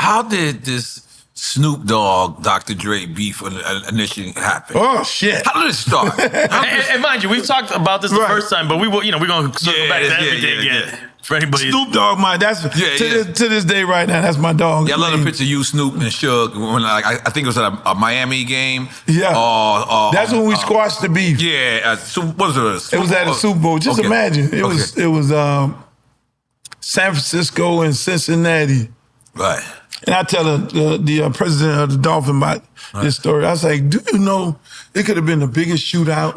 How did this Snoop Dogg, Dr. Dre beef initially happen? Oh shit! How did it start? And mind you, we talked about this the first time, but we're gonna circle back to everything again. For anybody, Snoop Dogg, to this day right now, that's my dog. Yeah, I love the picture of you, Snoop, and Suge when I think it was at a Miami game. Yeah, that's when we squashed the beef. Yeah, so what was it? It was at a Super Bowl. Just imagine, it was San Francisco and Cincinnati. Right. And I tell the president of the Dolphin about this story. I was like, do you know it could have been the biggest shootout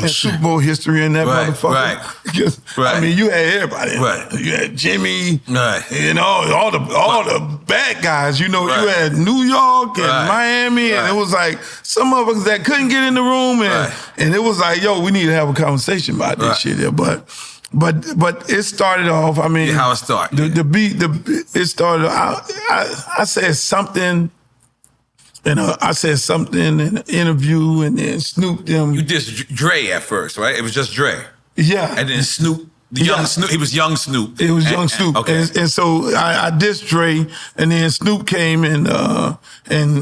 in Super Bowl history in that motherfucker? Right. Because, I mean, you had everybody. Right. You had Jimmy, right. all the bad guys. You know, you had New York and Miami, and it was like some motherfuckers that couldn't get in the room, and it was like, yo, we need to have a conversation about this shit here. But it started off. I mean, how it started. It started. I said something, and I said something in an interview, and then Snoop them. You dissed Dre at first, right? It was just Dre. Yeah. And then Snoop, young Snoop. He was young Snoop. It was young Snoop. And so I dissed Dre, and then Snoop came, and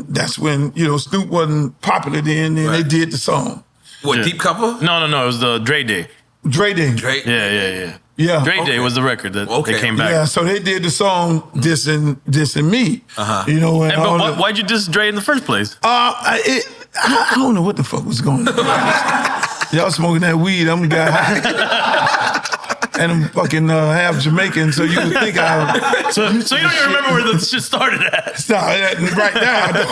that's when Snoop wasn't popular then, and they did the song. What, Deep Cover? No. It was the Dre Day. Dre Day. Yeah. Dre Day was the record that they came back. Yeah, so they did the song dissing me. But why'd you diss Dre in the first place? I don't know what the fuck was going on. Y'all smoking that weed, I'm the guy. And I'm fucking half Jamaican, so you would think I... So you don't even remember where this shit started at? No, right now. This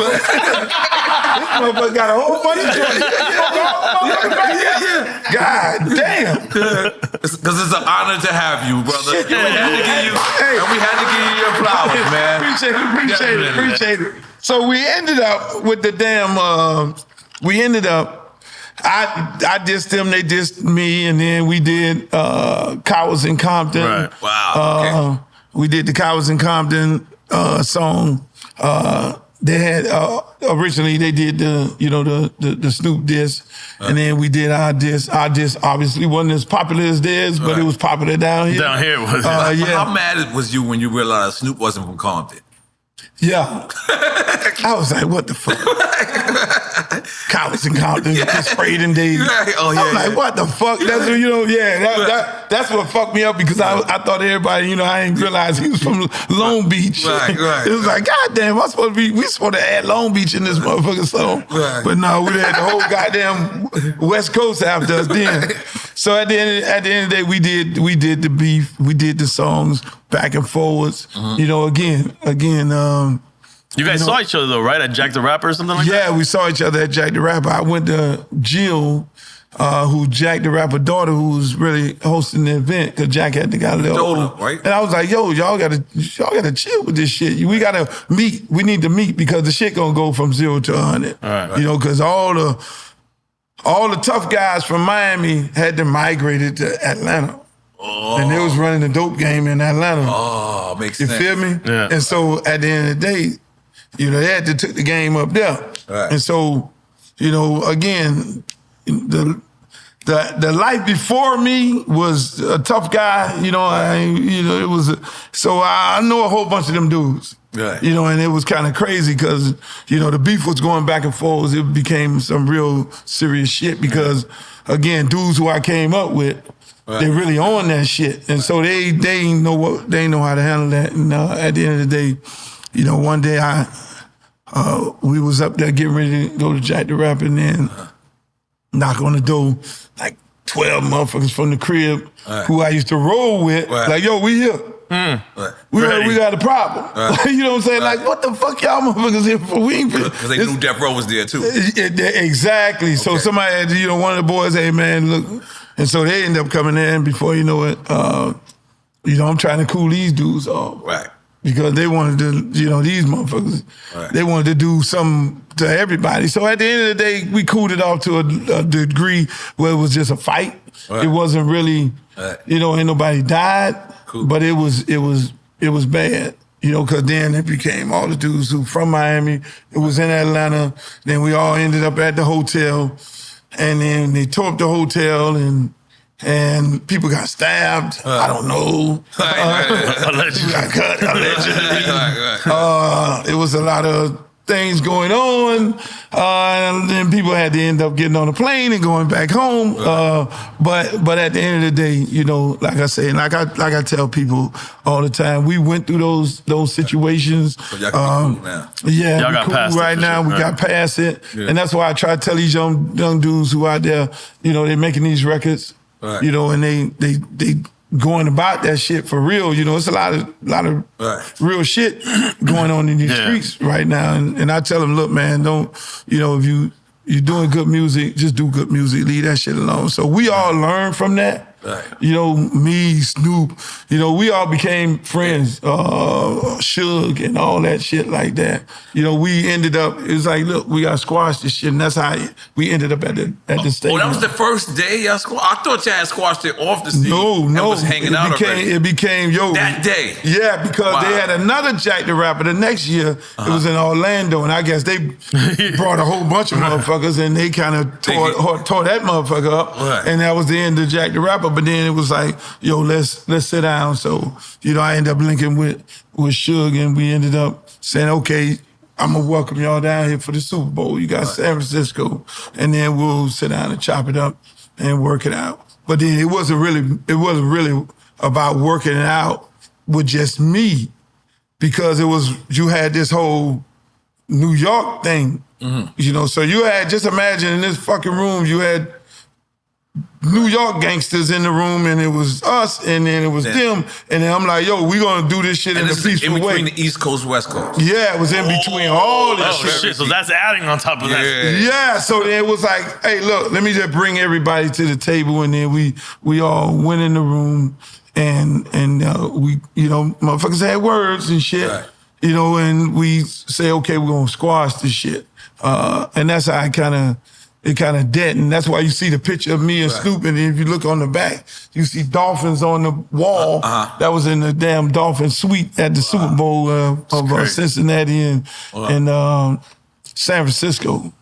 motherfucker got a whole bunch of joints. God damn. Because it's an honor to have you, brother. We had to give you your flowers, man. Appreciate it. So we ended up with the damn... I dissed them, they dissed me, and then we did Cowards in Compton. Right. Wow. We did the Cowards in Compton song. They had originally they did the Snoop diss, and then we did our diss. Our diss obviously wasn't as popular as theirs, but it was popular down here. Down here was How mad was you when you realized Snoop wasn't from Compton? Yeah. I was like, what the fuck? Cowards in Compton, sprayed in days. I'm like, what the fuck? That's that's what fucked me up because I thought everybody, I didn't realize he was from Long Beach. It was like, God damn, we supposed to add Long Beach in this motherfucking song. But no, we had the whole goddamn West Coast after us then. So at the end of the day, we did the beef, we did the songs back and forwards. Again. You guys saw each other though, right? At Jack the Rapper or something like that? Yeah, we saw each other at Jack the Rapper. I went to Jill, who Jack the Rapper daughter, who was really hosting the event because Jack had got a little old, right? And I was like, yo, y'all gotta chill with this shit. We gotta meet. We need to meet because the shit gonna go from 0 to 100. Because all the tough guys from Miami had to migrate to Atlanta. And they was running the dope game in Atlanta. Oh, makes sense. You feel me? Yeah. And so at the end of the day, they had to take the game up there. Right. And so, again, the life before me was a tough guy. It was. So I know a whole bunch of them dudes. Right. And it was kind of crazy because, the beef was going back and forth. It became some real serious shit because, again, dudes who I came up with, they really on that shit. And so they know how to handle that. And at the end of the day, one day we was up there getting ready to go to Jack the Rapper and then knock on the door, like 12 motherfuckers from the crib who I used to roll with. Like, yo, we here. We got a problem. You know what I'm saying? Like, what the fuck y'all motherfuckers here for? Because they knew Death Row was there too. Exactly. Okay. So somebody had, one of the boys, hey man, look. And so they end up coming in before you know it. I'm trying to cool these dudes off. Right. Because they wanted to, these motherfuckers, they wanted to do something to everybody. So at the end of the day, we cooled it off to a degree where it was just a fight. It wasn't really, ain't nobody died, but it was bad. Because then it became all the dudes who from Miami. It was in Atlanta. Then we all ended up at the hotel. And then they tore up the hotel and, and people got stabbed. I don't know. Allegedly. Got cut, allegedly. It was a lot of things going on, and then people had to end up getting on a plane and going back home. But at the end of the day, you know, like I say, and like I tell people all the time, we went through those situations. So y'all can be cool now. Yeah, y'all we got cool past it right for now. sure. We got past it, Yeah. and that's why I try to tell these young dudes who out there, you know, they're making these records, Right. you know, and they going about that shit for real. You know, it's a lot of Right. real shit going on in these Yeah. streets right now. And I tell them, look, man, don't, you know, if you're doing good music, just do good music. Leave that shit alone. So we all learn from that. Right. You know, me, Snoop, you know, we all became friends, Suge and all that shit like that. You know, we ended up, it was like, look, we got to squash this shit. And that's how we ended up at the stage. Oh, that was the first day y'all squashed? I thought y'all had squashed it off the scene. No, and was hanging out already. It became, yo. That day? Yeah, because they had another Jack the Rapper the next year. It was in Orlando, and I guess they brought a whole bunch of motherfuckers, and they kind of tore that motherfucker up. Right. And that was the end of Jack the Rapper. But then it was like, yo, let's sit down. So, you know, I ended up linking with Suge, and we ended up saying, okay, I'm gonna welcome y'all down here for the Super Bowl. You got San Francisco, and then we'll sit down and chop it up and work it out. But then it wasn't really about working it out with just me, because you had this whole New York thing, you know. So you had, just imagine in this fucking room, you had New York gangsters in the room, and it was us, and then it was them, and then I'm like, yo, we gonna do this shit in a peaceful in between way. the East Coast, West Coast. Yeah, it was in between all this Oh shit! So that's adding on top of that. Yeah, so then it was like, hey, look, let me just bring everybody to the table, and then we all went in the room, and we, you know, motherfuckers had words and shit, Right. you know, and we say, okay, we're gonna squash this shit, and that's how it kind of dead, and that's why you see the picture of me and Snoop, and if you look on the back, you see dolphins on the wall. That was in the damn Dolphin Suite at the Super Bowl of Cincinnati and San Francisco.